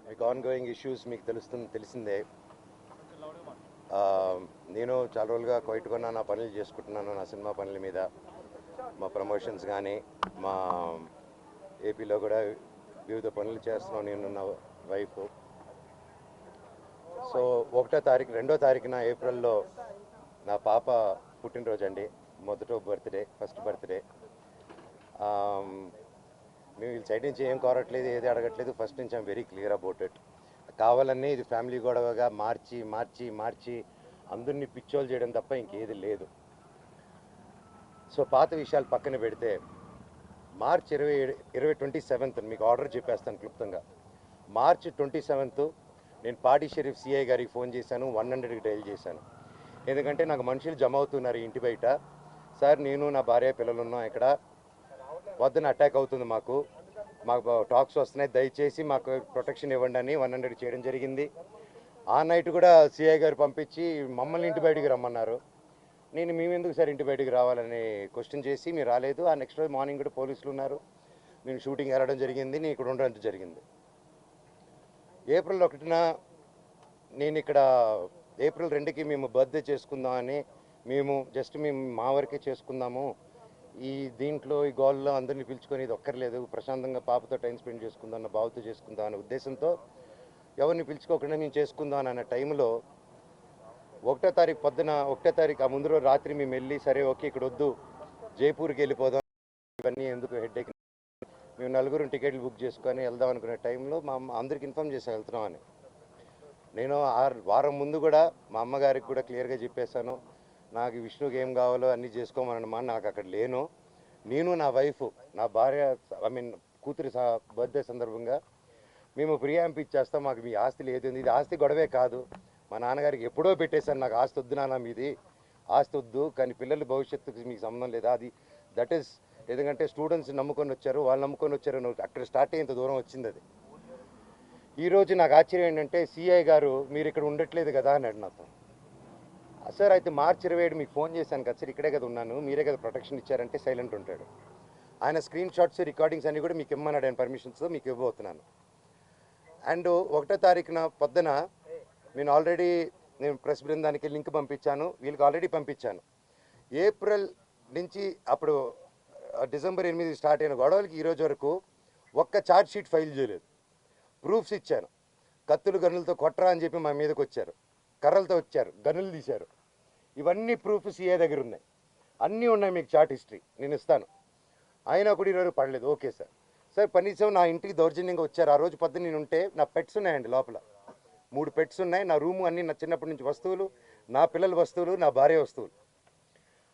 మీకు ongoing issues మీకు తెలిసిందే. నేను చాలా రోజులుగా క్వైట్గా నా పనులు చేసుకుంటున్నాను, నా సినిమా పనుల మీద, మా ప్రమోషన్స్ కానీ, మా ఏపీలో కూడా వివిధ పనులు చేస్తున్నాను నేను, నా వైఫ్. సో 1వ తారీఖు 2వ తారీఖున ఏప్రిల్లో నా పాప పుట్టినరోజు అండి. First birthday. మేము వీళ్ళ సైడ్ నుంచి ఏం కోరట్లేదు, ఏది అడగట్లేదు. ఫస్ట్ నుంచి I'm very clear about it. కావాలన్నీ ఇది ఫ్యామిలీ గొడవగా మార్చి అందరినీ పిచ్చోలు చేయడం తప్ప ఇంకేది లేదు. సో పాత విషయాలు పక్కన పెడితే మార్చ్ 27th మీకు ఆర్డర్ చెప్పేస్తాను క్లుప్తంగా. మార్చ్ 27 నేను పాడి షరీఫ్ సిఐ గారికి ఫోన్ చేశాను, 100కి డైల్ చేశాను. ఎందుకంటే నాకు మనుషులు జమ అవుతున్నారు ఇంటి బయట. సార్, నేను నా భార్య పిల్లలు ఉన్నాం ఇక్కడ, వద్దన అటాక్ అవుతుంది, మాకు టాక్స్ వస్తున్నాయి, దయచేసి మాకు ప్రొటెక్షన్ ఇవ్వండి అని 100 చేయడం జరిగింది. ఆ నైట్ కూడా సిఐ గారు పంపించి మమ్మల్ని ఇంటి బయటికి రమ్మన్నారు. నేను మేమెందుకు సార్ ఇంటి బయటికి రావాలని క్వశ్చన్ చేసి మీరు రాలేదు. ఆ నెక్స్ట్ రోజు మార్నింగ్ కూడా పోలీసులు ఉన్నారు, నేను షూటింగ్ వెళ్ళడం జరిగింది, నేను ఇక్కడ ఉండడం జరిగింది. ఏప్రిల్ 1న నేను ఇక్కడ ఏప్రిల్ 2కి మేము బర్త్డే చేసుకుందామని మేము మా వరకే చేసుకుందాము, ఈ దీంట్లో ఈ గోల్లో అందరినీ పిలుచుకొని ఇది ఒక్కర్లేదు, ప్రశాంతంగా పాపతో టైం స్పెండ్ చేసుకుందాం అన్న బావతో చేసుకుందాం అనే ఉద్దేశంతో ఎవరిని పిలుచుకోకుండా మేము చేసుకుందాం అన్న టైంలో 1వ తారీఖు పొద్దున 1వ తారీఖు ఆ ముందు రోజు రాత్రి మేము వెళ్ళి సరే ఓకే ఇక్కడ వద్దు జైపూర్కి వెళ్ళిపోదాం, ఇవన్నీ ఎందుకు హెడ్ఏక్, మేము 4 టికెట్లు బుక్ చేసుకొని వెళ్దాం అనుకునే టైంలో మా అందరికి ఇన్ఫామ్ చేసి వెళ్తున్నామని. నేను వారం ముందు కూడా మా అమ్మగారికి కూడా క్లియర్గా చెప్పేశాను, నాకు విష్ణుకి ఏం కావాలో అన్నీ చేసుకోమన్నమా, నాకు అక్కడ లేను. నేను నా వైఫ్, నా భార్య కూతురి బర్త్డే సందర్భంగా మేము ప్రియాంప్ ఇచ్చేస్తాం, మాకు మీ ఆస్తి లేదు. ఇది ఆస్తి గొడవే కాదు, మా నాన్నగారికి ఎప్పుడో పెట్టేశాను, నాకు ఆస్తి వద్దు నాన్న, మీది ఆస్తి వద్దు, కానీ పిల్లల భవిష్యత్తుకి మీకు సంబంధం లేదా, అది దట్ ఈస్. ఎందుకంటే స్టూడెంట్స్ నమ్ముకొని వచ్చారు, వాళ్ళు నమ్ముకొని వచ్చారు, అక్కడ స్టార్ట్ అయ్యేంత దూరం వచ్చింది అది. ఈరోజు నాకు ఆశ్చర్యం ఏంటంటే సిఐ గారు మీరు ఇక్కడ ఉండట్లేదు కదా అన్నాడు నాతో. సార్ అయితే మార్చి 27 మీకు ఫోన్ చేశాను కదా సార్, ఇక్కడే కదా ఉన్నాను, మీరే కదా ప్రొటెక్షన్ ఇచ్చారంటే సైలెంట్ ఉంటాడు. ఆయన స్క్రీన్ షాట్స్ రికార్డింగ్స్ అన్నీ కూడా మీకు ఇమ్మన్నాడు, ఆయన పర్మిషన్స్తో మీకు ఇవ్వబోతున్నాను. అండ్ 1వ తారీఖున పొద్దున నేను ప్రెస్ బృందానికి లింక్ పంపించాను, వీళ్ళకి ఆల్రెడీ పంపించాను. ఏప్రిల్ నుంచి అప్పుడు డిసెంబర్ 8 స్టార్ట్ అయిన గొడవలకి ఈరోజు వరకు ఒక్క ఛార్జ్ షీట్ ఫైల్ చేయలేదు. ప్రూఫ్స్ ఇచ్చాను, కత్తులు గన్నులతో కొట్టరా అని చెప్పి మా మీదకి వచ్చారు, కర్రలతో వచ్చారు, గన్నులు తీశారు. ఇవన్నీ ప్రూఫ్ సిఏ దగ్గర ఉన్నాయి, అన్నీ ఉన్నాయి, మీకు చార్ట్ హిస్టరీ నేను ఇస్తాను. అయినా కూడా ఈరోజు పడలేదు. ఓకే సార్, కనీసం నా ఇంటికి దౌర్జన్యంగా వచ్చారు. ఆ రోజు పొద్దున్న నేను ఉంటే నా పెట్స్ ఉన్నాయండి లోపల, 3 పెట్స్ ఉన్నాయి, నా రూము అన్నీ నా చిన్నప్పటి నుంచి వస్తువులు, నా పిల్లల వస్తువులు, నా భార్య వస్తువులు.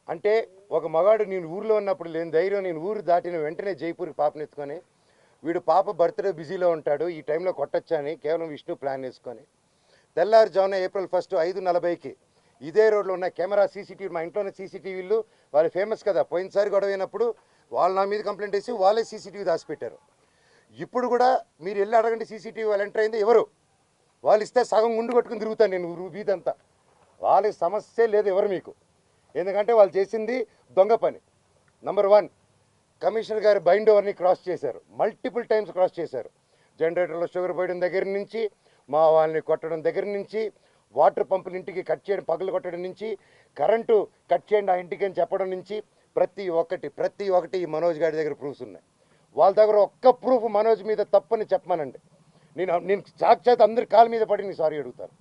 అంటే ఒక మగాడు నేను ఊరిలో ఉన్నప్పుడు లేని ధైర్యం, నేను ఊరు దాటిన వెంటనే జైపూర్కి పాపనెత్తుకొని, వీడు పాప బర్త్డే బిజీలో ఉంటాడు, ఈ టైంలో కొట్టొచ్చని కేవలం విష్ణు ప్లాన్ వేసుకొని తెల్లారుజామున ఏప్రిల్ 1 5:40కి ఇదే రోడ్లో ఉన్న కెమెరా సీసీటీవీ, మా ఇంట్లోనే సీసీటీవీలు, వాళ్ళు ఫేమస్ కదా, పోయినసారి గొడవ అయినప్పుడు వాళ్ళు నా మీద కంప్లైంట్ వేసి వాళ్ళే సీసీటీవీ దాచిపెట్టారు. ఇప్పుడు కూడా మీరు వెళ్ళి అడగండి, సీసీటీవీ వాళ్ళు ఎంటర్ అయింది ఎవరు, వాళ్ళు ఇస్తే సగం గుండు కొట్టుకుని తిరుగుతాను నేను వీధంతా, వాళ్ళకి సమస్య లేదు ఎవరు మీకు. ఎందుకంటే వాళ్ళు చేసింది దొంగ పని. నంబర్ 1, కమిషనర్ గారు బైండ్ ఓవర్ని క్రాస్ చేశారు, మల్టిపుల్ టైమ్స్ క్రాస్ చేశారు. జనరేటర్లో షుగర్ పోయడం దగ్గర నుంచి, మా వాళ్ళని కొట్టడం దగ్గర నుంచి, వాటర్ పంపులు ఇంటికి కట్ చేయడం, పగలు కొట్టడం నుంచి, కరెంటు కట్ చేయండి ఆ ఇంటికి అని చెప్పడం నుంచి, ప్రతి ఒక్కటి ఈ మనోజ్ గారి దగ్గర ప్రూఫ్స్ ఉన్నాయి. వాళ్ళ దగ్గర ఒక్క ప్రూఫ్ మనోజ్ మీద తప్పని చెప్పమనండి, నేను సాక్షాత్ అందరి కాళ్ళ మీద పడి నేను సారీ అడుగుతాను.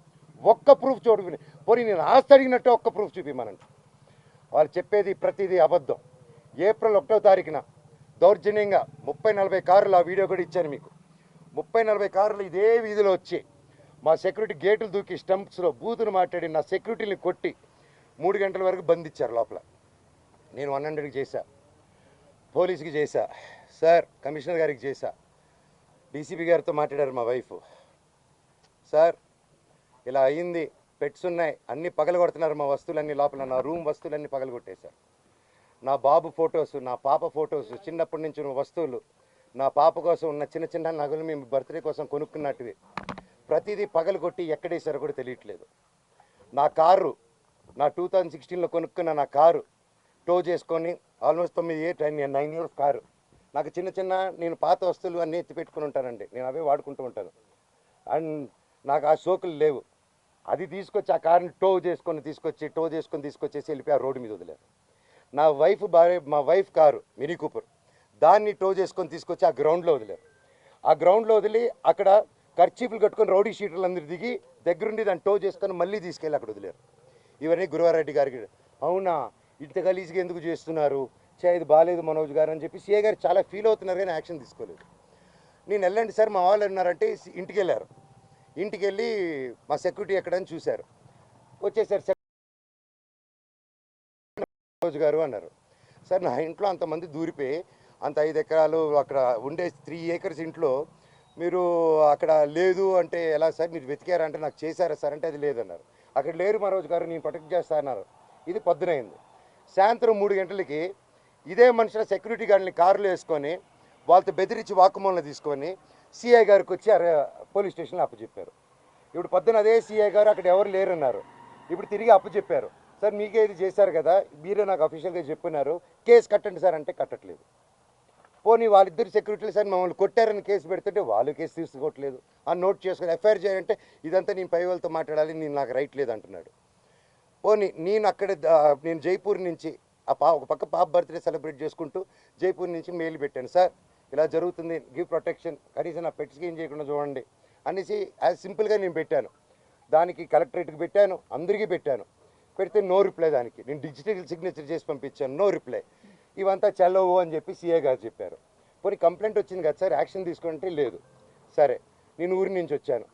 ఒక్క ప్రూఫ్ చూడు, పోనీ నేను ఆస్తి అడిగినట్టు ఒక్క ప్రూఫ్ చూపిమనండి. వాళ్ళు చెప్పేది ప్రతిదీ అబద్ధం. ఏప్రిల్ 1వ తారీఖున దౌర్జన్యంగా 30-40 కార్లు, ఆ వీడియో కూడా ఇచ్చాను మీకు, 30-40 కార్లు ఇదే వీధిలో వచ్చి మా సెక్యూరిటీ గేట్లు దూకి స్టంప్స్లో బూతులు మాట్లాడి నా సెక్యూరిటీని కొట్టి 3 గంటల వరకు బంధించారు లోపల. నేను 100కి చేశా, పోలీసుకి చేశా, సార్ కమిషనర్ గారికి చేశా, డీసీపీ గారితో మాట్లాడారు మా వైఫ్, సార్ ఇలా అయ్యింది, పెట్స్ ఉన్నాయి, అన్నీ పగలగొడుతున్నారు, మా వస్తువులన్నీ లోపల, నా రూమ్ వస్తువులన్నీ పగలగొట్టేశారు. నా బాబు ఫొటోస్, నా పాప ఫొటోస్, చిన్నప్పటి నుంచి ఉన్న వస్తువులు, నా పాప కోసం ఉన్న చిన్న చిన్న నగలు మేము బర్త్డే కోసం కొనుక్కున్నట్టువి ప్రతిదీ పగలగొట్టి ఎక్కడేసారో కూడా తెలియట్లేదు. నా కారు, నా 2016లో కొనుక్కున్న నా కారు టో చేసుకొని ఆల్మోస్ట్ 9 ఇయర్స్ కారు, నాకు చిన్న నేను పాత వస్తువులు అన్నీ ఎత్తి పెట్టుకుని ఉంటానండి, నేను అవే వాడుకుంటూ ఉంటాను. అండ్ నాకు ఆ సోకులు లేవు. అది తీసుకొచ్చి ఆ కార్ని టో చేసుకొని తీసుకొచ్చేసి వెళ్ళిపోయి ఆ రోడ్డు మీద వదిలేరు. నా మా వైఫ్ కారు మినీ కూపర్, దాన్ని టో చేసుకొని తీసుకొచ్చి ఆ గ్రౌండ్లో వదిలేరు. ఆ గ్రౌండ్లో వదిలి అక్కడ ఖర్చీపులు కట్టుకొని రౌడీ షీటర్లు అందరూ దిగి దగ్గరుండి దాన్ని టో చేసుకొని మళ్ళీ తీసుకెళ్ళి అక్కడ వదిలేరు. ఇవన్నీ గురువారెడ్డి గారికి అవునా ఇంత గలీజ్గా ఎందుకు చేస్తున్నారు, ఇది బాగాలేదు మనోజ్ గారు అని చెప్పి సీఏ గారు చాలా ఫీల్ అవుతున్నారు, కానీ యాక్షన్ తీసుకోలేదు. నేను వెళ్ళండి సార్ మా వాళ్ళు ఉన్నారంటే ఇంటికి వెళ్ళారు. ఇంటికి వెళ్ళి మా సెక్యూరిటీ ఎక్కడని చూశారు, వచ్చేసారు. మనోజ్ గారు అన్నారు. సార్ నా ఇంట్లో అంతమంది దూరిపోయి అంత 5 ఎకరాలు అక్కడ ఉండే 3 acres ఇంట్లో మీరు అక్కడ లేదు అంటే ఎలా సార్, మీరు వెతికారా అంటే నాకు చేశారా సార్ అంటే అది లేదన్నారు. అక్కడ లేరు మనోజ్ గారు, నేను ప్రొటెక్ట్ చేస్తా అన్నారు. ఇది పొద్దునైంది. సాయంత్రం 3 గంటలకి ఇదే మనుషుల సెక్యూరిటీ గార్డ్ని కారులో వేసుకొని వాళ్ళతో బెదిరించి వాక్కుమూలన తీసుకొని సిఐ గారికి వచ్చి పోలీస్ స్టేషన్లో అప్పచెప్పారు. ఇప్పుడు పొద్దున అదే సిఐ గారు అక్కడ ఎవరు లేరన్నారు. ఇప్పుడు తిరిగి అప్పచెప్పారు. సార్ మీకే ఇది చేశారు కదా, మీరే నాకు అఫీషియల్గా చెప్పినారు, కేసు కట్టండి సార్ అంటే కట్టట్లేదు. పోనీ వాళ్ళిద్దరు సెక్యూరిటీలు సార్ మమ్మల్ని కొట్టారని కేసు పెడుతుంటే వాళ్ళు కేసు తీసుకోవట్లేదు. ఆ నోట్ చేసుకుని ఎఫ్ఐఆర్ చేయాలంటే ఇదంతా నేను పై వాళ్ళతో మాట్లాడాలి, నేను నాకు రైట్ లేదు అంటున్నాడు. పోనీ నేను అక్కడ నేను జైపూర్ నుంచి ఒక పక్క పాప బర్త్డే సెలబ్రేట్ చేసుకుంటూ జైపూర్ నుంచి మెయిల్ పెట్టాను, సార్ ఇలా జరుగుతుంది, గివ్ ప్రొటెక్షన్, కనీసం నా పెట్స్కి ఏం చేయకుండా చూడండి అనేసి యాజ్ సింపుల్గా నేను పెట్టాను. దానికి కలెక్టరేట్కి పెట్టాను, అందరికీ పెట్టాను. పెడితే నో రిప్లై. దానికి నేను డిజిటల్ సిగ్నేచర్ చేసి పంపించాను, నో రిప్లై. ఇవంతా చెల్లవు అని చెప్పి సీఏ గారు చెప్పారు. పోనీ కంప్లైంట్ వచ్చింది కదా సార్, యాక్షన్ తీసుకుంటే లేదు. సరే నేను ఊరి నుంచి వచ్చాను,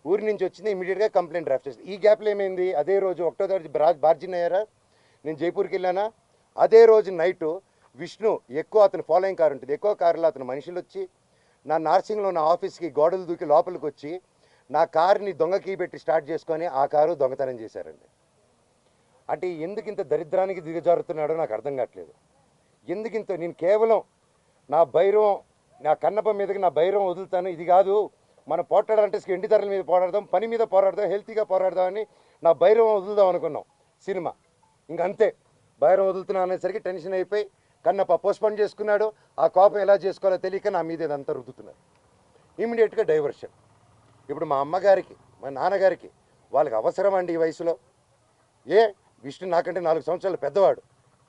ఊరి నుంచి వచ్చింది ఇమీడియట్గా కంప్లైంట్ డ్రాఫ్ట్ చేసి. ఈ గ్యాప్లో ఏమైంది, అదే రోజు 1వ తారీఖు బార్జిన్ అయ్యారా, నేను జైపూర్కి వెళ్ళానా, అదే రోజు నైటు విష్ణు ఎక్కువ అతను ఫాలోయింగ్ కారు ఉంటుంది, ఎక్కువ కారులో అతను మనుషులు వచ్చి నా నార్సింగ్లో నా ఆఫీస్కి గోడలు దూకి లోపలికి వచ్చి నా కారుని దొంగ కీ పెట్టి స్టార్ట్ చేసుకొని ఆ కారు దొంగతనం చేశారండి. అంటే ఎందుకు ఇంత దరిద్రానికి దిగజారుతున్నాడో నాకు అర్థం కావట్లేదు. ఎందుకింత నేను కేవలం నా భైరవం, నా కన్నప్ప మీదకి నా భైరవం వదులుతాను, ఇది కాదు మనం పోట్లాడాలంటే ఎండి ధరల మీద పోరాడదాం, పని మీద పోరాడదాం, హెల్తీగా పోరాడదామని నా భైరవం వదులుదాం అనుకున్నాం సినిమా. ఇంకంతే భైరవం వదులుతున్నా అనేసరికి టెన్షన్ అయిపోయి కన్నప్ప పోస్ట్పోన్ చేసుకున్నాడు. ఆ కోపం ఎలా చేసుకోవాలో తెలియక నా మీద ఇదంతా రుద్దుతున్నారు. ఇమీడియట్గా డైవర్షన్. ఇప్పుడు మా అమ్మగారికి మా నాన్నగారికి వాళ్ళకి అవసరం అండి ఈ వయసులో. విష్ణు నాకంటే 4 సంవత్సరాలు పెద్దవాడు,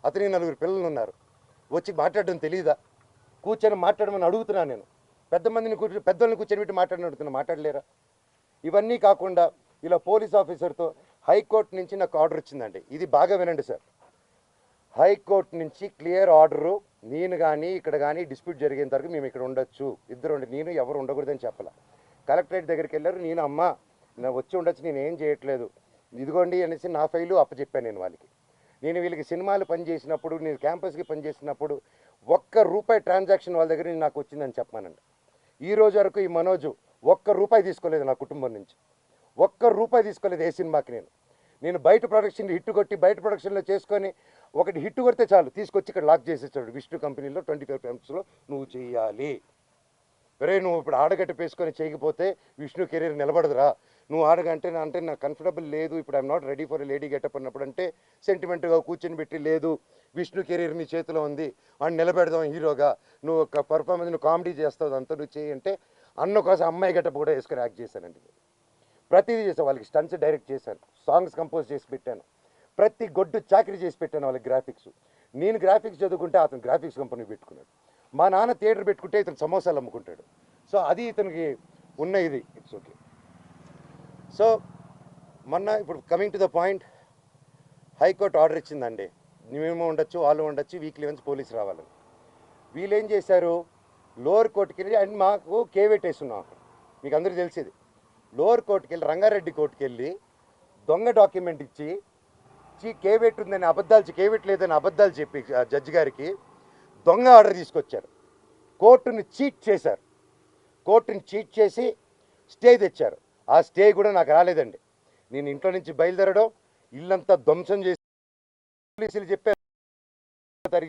అతనికి 4 పిల్లలు ఉన్నారు, వచ్చి మాట్లాడడం తెలియదా, కూర్చొని మాట్లాడమని అడుగుతున్నాను నేను. పెద్దోళ్ళని కూర్చొని పెట్టి అడుగుతున్నా, మాట్లాడలేరా? ఇవన్నీ కాకుండా ఇలా పోలీస్ ఆఫీసర్తో హైకోర్టు నుంచి నాకు ఆర్డర్ వచ్చిందండి. ఇది బాగా వినండి సార్, హైకోర్టు నుంచి క్లియర్ ఆర్డరు, నేను కానీ ఇక్కడ కానీ డిస్ప్యూట్ జరిగేంత వరకు మేము ఇక్కడ ఉండొచ్చు, ఇద్దరు నేను ఎవరు ఉండకూడదని చెప్పాల. కలెక్టరేట్ దగ్గరికి వెళ్ళారు, నేను అమ్మ నేను వచ్చి ఉండొచ్చు, నేను ఏం చేయట్లేదు, ఇదిగోండి అనేసి నా ఫైలు అప్పచెప్పాను నేను వాళ్ళకి. నేను వీళ్ళకి సినిమాలు పనిచేసినప్పుడు, నేను క్యాంపస్కి పనిచేసినప్పుడు ₹1 ట్రాన్సాక్షన్ వాళ్ళ దగ్గర నాకు వచ్చిందని చెప్పానండి. ఈ రోజు వరకు ఈ మనోజు ₹1 తీసుకోలేదు నా కుటుంబం నుంచి, ₹1 తీసుకోలేదు ఏ సినిమాకి. నేను బయట ప్రొడక్షన్ హిట్ కొట్టి బయట ప్రొడక్షన్లో చేసుకొని ఒకటి హిట్ కొడితే చాలు తీసుకొచ్చి ఇక్కడ లాక్ చేసేసాడు. విష్ణు కంపెనీలో 25 filmsలో నువ్వు చేయాలి, నువ్వు ఇప్పుడు ఆడగట్ట పేసుకొని చేయకపోతే విష్ణు కెరీర్ నిలబడదురా, నువ్వు ఆడగంటే అంటే నాకు కంఫర్టబుల్ లేదు, ఇప్పుడు I'm not ready for lady getup అన్నప్పుడు అంటే సెంటిమెంట్గా కూర్చొని పెట్టి లేదు విష్ణు కెరీర్ నీ చేతిలో ఉంది, వాడిని నిలబెడదాం హీరోగా, నువ్వు ఒక పర్ఫార్మెన్స్ నువ్వు కామెడీ చేస్తావు అంతా నువ్వు చేయి అంటే అన్న కోసం అమ్మాయి గెటప్ కూడా వేసుకొని యాక్ట్ చేశానండి. ప్రతిదీ చేశాను, వాళ్ళకి స్టంట్స్ డైరెక్ట్ చేశాను, సాంగ్స్ కంపోజ్ చేసి పెట్టాను, ప్రతి గొడ్డు చాకరీ చేసి పెట్టాను వాళ్ళకి. గ్రాఫిక్స్ నేను గ్రాఫిక్స్ చదువుకుంటే అతను గ్రాఫిక్స్ కంపెనీ పెట్టుకున్నాడు, మా నాన్న థియేటర్ పెట్టుకుంటే ఇతను సమోసాలు అమ్ముకుంటాడు. సో అది ఇతనికి ఉన్న ఇది, ఇట్స్ ఓకే. సో మొన్న ఇప్పుడు coming to the point, high court order ఇచ్చిందండి, మేము ఉండొచ్చు వాళ్ళు ఉండొచ్చు, వీక్లీ వన్స్ పోలీసు రావాలని. వీళ్ళు ఏం చేశారు, లోవర్ కోర్టుకి వెళ్ళి, అండ్ మాకు కేవేట్ వేస్తున్నాం అక్కడ, మీకు అందరికీ తెలిసేది, లోవర్ కోర్టుకి వెళ్ళి రంగారెడ్డి కోర్టుకి వెళ్ళి దొంగ డాక్యుమెంట్ ఇచ్చి కేవేట్ ఉందని అబద్ధాలు, కేవేట్ లేదని అబద్ధాలు చెప్పి జడ్జి గారికి దొంగ ఆర్డర్ తీసుకొచ్చారు. కోర్టుని చీట్ చేశారు, కోర్టుని చీట్ చేసి స్టే తెచ్చారు. ఆ స్టే కూడా నాకు రాలేదండి. నేను ఇంట్లో నుంచి బయలుదేరడం, ఇల్లంతా ధ్వంసం చేసి పోలీసులు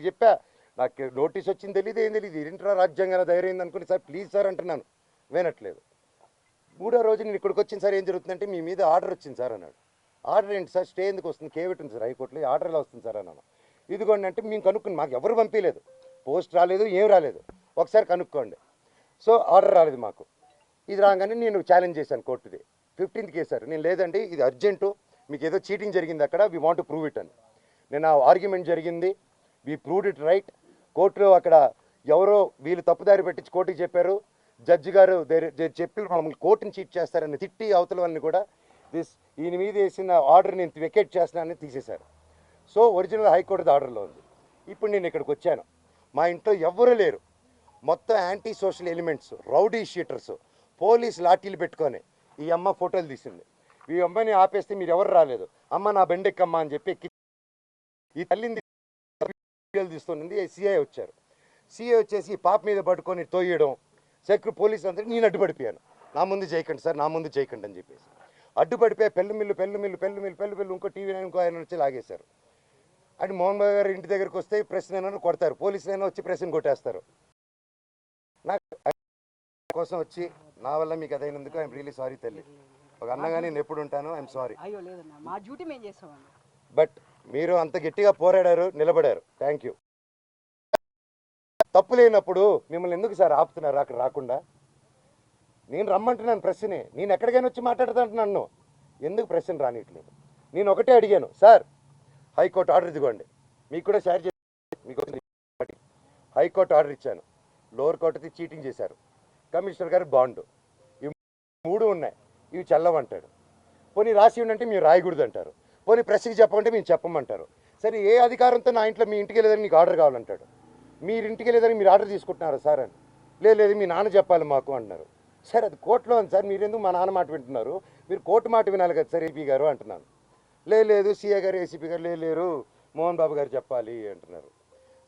చెప్పా నాకు నోటీస్ వచ్చింది తెలియదు, ఏం తెలియదు, ఇంట్రా రాజ్యాంగం ధైర్యం అనుకుని సార్ ప్లీజ్ సార్ అంటున్నాను, వినట్లేదు. 3వ రోజు నేను ఇక్కడికి వచ్చిన సార్ ఏం జరుగుతుందంటే మీ మీద ఆర్డర్ వచ్చింది సార్ అన్నాడు. ఆర్డర్ ఏంటి సార్, స్టే ఎందుకు వస్తుంది, కేవేట్ ఉంది సార్ హైకోర్టులో, ఆర్డర్ ఎలా వస్తుంది సార్ అన్నాను. ఇదిగోండి అంటే మేము కనుక్కుని, మాకు ఎవరు పంపించలేదు, పోస్ట్ రాలేదు, ఏం రాలేదు, ఒకసారి కనుక్కోండి. సో ఆర్డర్ రాలేదు మాకు. ఇది రాగానే నేను ఛాలెంజ్ చేశాను కోర్టుది. 15th కేసారు. నేను లేదండి ఇది అర్జెంటు, మీకు ఏదో చీటింగ్ జరిగింది అక్కడ, we want to prove it అని. నేను ఆ ఆర్గ్యుమెంట్ జరిగింది, వీ ప్రూవ్డ్ ఇట్ రైట్. కోర్టులో అక్కడ ఎవరో వీళ్ళు తప్పుదారి పెట్టించి కోర్టుకి చెప్పారు. జడ్జి గారు చెప్పి మమ్మల్ని కోర్టుని చీట్ చేస్తారని తిట్టి అవతల వాళ్ళని కూడా ఈయన మీద వేసిన ఆర్డర్ నేను వెకేట్ చేస్తున్నానని తీసేశారు. సో ఒరిజినల్ హైకోర్టు ఆర్డర్లో ఉంది. ఇప్పుడు నేను ఇక్కడికి వచ్చాను, మా ఇంట్లో ఎవ్వరూ లేరు, మొత్తం anti social elements, rowdy sheeters, police లాఠీలు పెట్టుకొని ఈ అమ్మ ఫోటోలు తీసింది. ఈ అమ్మని ఆపేస్తే మీరు ఎవరు రాలేదు, అమ్మ నా బెండెక్కమ్మ అని చెప్పి ఈ తల్లిని తీస్తుంది. సిఐ వచ్చారు, సిఐ వచ్చేసి పాప మీద పట్టుకొని తోయడం, పోలీసు అందరికీ నేను అడ్డుపడిపోయాను. నా ముందు చేయకండి సార్, నా ముందు చేయకండి అని చెప్పేసి అడ్డుపడిపోయి పెళ్ళు ఇంకో టీవీ ఇంకో ఆయన వచ్చి లాగేశారు. అంటే మోహన్ బాబు గారు ఇంటి దగ్గరికి వస్తే ప్రెస్ అయినా కొడతారు, పోలీసులైనా వచ్చి ప్రెస్ని కొట్టేస్తారు. నాకు కోసం వచ్చి నా వల్ల మీకు అదైనందుకు ఐఎమ్ రియలీ సారీ తల్లి. ఒక అన్నగా నేను ఎప్పుడు ఉంటాను, ఐఎమ్ సారీ. బట్ మీరు అంత గట్టిగా పోరాడారు, నిలబడారు, థ్యాంక్ యూ. తప్పు లేనప్పుడు మిమ్మల్ని ఎందుకు సార్ ఆపుతున్నారు అక్కడ రాకుండా? నేను రమ్మంటున్నాను ప్రెస్ని, నేను ఎక్కడికైనా వచ్చి మాట్లాడుతుంటున్నాను, ఎందుకు ప్రెస్ని రానియట్లేదు? నేను ఒకటే అడిగాను, సార్ హైకోర్టు ఆర్డర్ ఇదిగోండి, మీకు కూడా షేర్ చేసి మీకు హైకోర్టు ఆర్డర్ ఇచ్చాను, లోవర్ కోర్టుది చీటింగ్ చేశారు, కమిషనర్ గారు బాండు, ఇవి 3 ఉన్నాయి, ఇవి చల్లవంటాడు. పోనీ రాసి ఉండంటే మీరు రాయకూడదు అంటారు, పోనీ ప్రెస్కి చెప్పమంటే మేము చెప్పమంటారు. సరే ఏ అధికారంతో నా ఇంట్లో మీ ఇంటికి వెళ్ళేదని మీకు ఆర్డర్ కావాలంటాడు, మీరు ఇంటికి వెళ్ళేదని మీరు ఆర్డర్ తీసుకుంటున్నారా సార్ అని. లేదు మీ నాన్న చెప్పాలి మాకు అంటున్నారు. సార్ అది కోర్టులో ఉంది సార్, మీరు ఎందుకు మా నాన్న మాట వింటున్నారు, మీరు కోర్టు మాట వినాలి కదా సార్ ఏపీ గారు అంటున్నాను. లేదు సిఏ గారు ఏసీపీ గారు లేరు, మోహన్ బాబు గారు చెప్పాలి అంటున్నారు.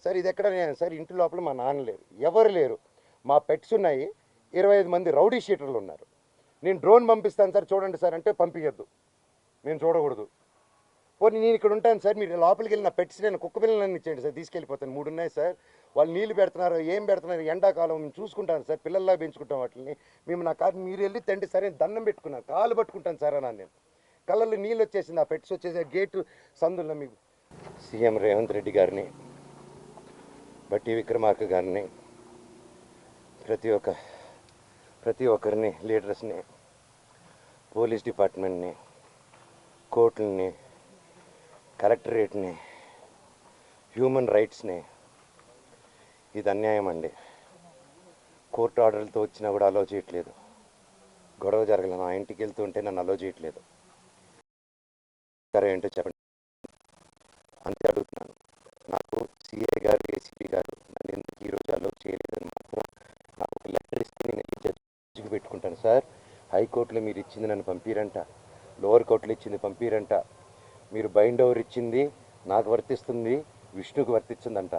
సార్ ఇది ఎక్కడ నేను సార్ ఇంటి లోపల మా నాన్న లేరు, ఎవరు లేరు, మా పెట్స్ ఉన్నాయి, 25 మంది రౌడీ షీటర్లు ఉన్నారు. నేను డ్రోన్ పంపిస్తాను సార్ చూడండి సార్ అంటే పంపించద్దు, నేను చూడకూడదు. పోనీ నేను ఇక్కడ ఉంటాను సార్, మీరు లోపలికి వెళ్ళిన పెట్స్ నేను కుక్క పిల్లలన్నీ ఇచ్చేయండి సార్, తీసుకెళ్ళిపోతాను. 3 ఉన్నాయి సార్, వాళ్ళు నీళ్ళు పెడుతున్నారు, ఏం పెడుతున్నారు, ఎండాకాలం మేము చూసుకుంటాను సార్, పిల్లల్లా పెంచుకుంటాం వాటిని, మేము నా కాదు మీరు వెళ్ళి తండ్రి సరే దండం పెట్టుకున్నాను, కాలు పట్టుకుంటాను సార్ అన్నాను. నేను కళ్ళల్లో నీళ్ళు వచ్చేసింది, ఆ పెట్స్ వచ్చేసి గేటు సందుల్లో. మీకు సీఎం రేవంత్ రెడ్డి గారిని, బట్టి విక్రమార్క గారిని, ప్రతి ఒక్కరిని, లీడర్స్ని, పోలీస్ డిపార్ట్మెంట్ని, కోర్టుల్ని, కలెక్టరేట్ని, హ్యూమన్ రైట్స్ని, ఇది అన్యాయం అండి. కోర్టు ఆర్డర్లతో వచ్చినా కూడా అలో చేయట్లేదు, గొడవ జరగలేదు, నా ఇంటికి వెళ్తుంటే నన్ను అలో చేయట్లేదు. సరే ఏంటో చెప్పండి అంతే అడుగుతున్నాను. నాకు సిఐ గారు ఏసీపీ గారు నన్ను ఎందుకు ఈరోజు అలో చేయలేదని మాత్రం నాకు ఒక లెటర్ ఇస్తే నేను జడ్జికి పెట్టుకుంటాను. సార్ హైకోర్టులో మీరు ఇచ్చింది నన్ను పంపిరంట, లోవర్ కోర్టులో ఇచ్చింది పంపిరంట, మీరు బైండ్ ఓవర్ ఇచ్చింది నాకు వర్తిస్తుంది, విష్ణుకి వర్తించిందంట.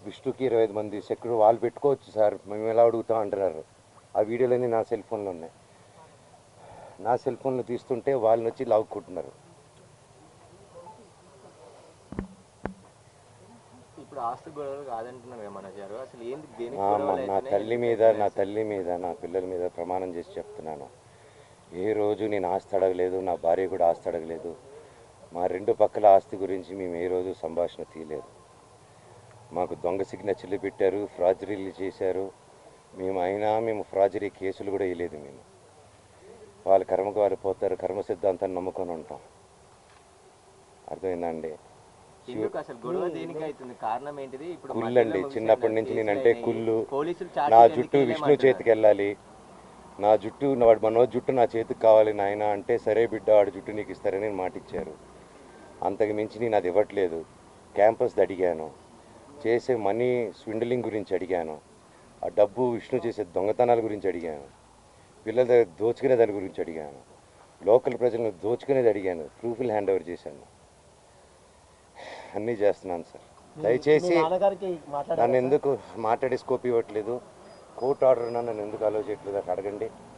విష్ణుకి 25 మంది సెక్యూరిటీ వాళ్ళు పెట్టుకోవచ్చు సార్, మేము ఎలా అడుగుతాం అంటున్నారు. ఆ వీడియోలన్నీ నా సెల్ ఫోన్లో ఉన్నాయి, నా సెల్ ఫోన్లో తీస్తుంటే వాళ్ళని వచ్చి లాక్కుంటున్నారు. నా తల్లి మీద నా పిల్లల మీద ప్రమాణం చేసి చెప్తున్నాను, ఏ రోజు నేను ఆస్తి అడగలేదు, నా భార్య కూడా ఆస్తి అడగలేదు, మా 2 పక్కల ఆస్తి గురించి మేము ఏ రోజు సంభాషణ తీయలేదు. మాకు దొంగ సిగ్నేచర్లు పెట్టారు, ఫ్రాజరీలు చేశారు, మేము ఫ్రాజరీ కేసులు కూడా వేయలేదు. మేము వాళ్ళ కర్మకు వాళ్ళు పోతారు, కర్మ సిద్ధాంతాన్ని నమ్ముకొని ఉంటాం. అర్థమైందండి? కుళ్ళు అండి, చిన్నప్పటి నుంచి నేనంటే కుళ్ళు. నా జుట్టు విష్ణు చేతికి వెళ్ళాలి, నా జుట్టు మనో జుట్టు నా చేతికి కావాలి నాయన అంటే, సరే బిడ్డ వాడి జుట్టు నీకు ఇస్తారని నేను మాట ఇచ్చారు. అంతకు మించి నేను అది ఇవ్వట్లేదు. క్యాంపస్ది అడిగాను, చేసే మనీ స్విండలింగ్ గురించి అడిగాను, ఆ డబ్బు విష్ణు చేసే దొంగతనాల గురించి అడిగాను, పిల్లల దగ్గర దోచుకునే దాని గురించి అడిగాను, లోకల్ ప్రజలను దోచుకునేది అడిగాను, ప్రూఫ్లు హ్యాండ్ ఓవర్ చేశాను, అన్నీ చేస్తున్నాను సార్. దయచేసి నన్ను ఎందుకు మాట్లాడే స్కోప్ ఇవ్వట్లేదు, కోర్టు ఆర్డర్ నన్ను ఎందుకు అలో చేయట్లేదు అడగండి.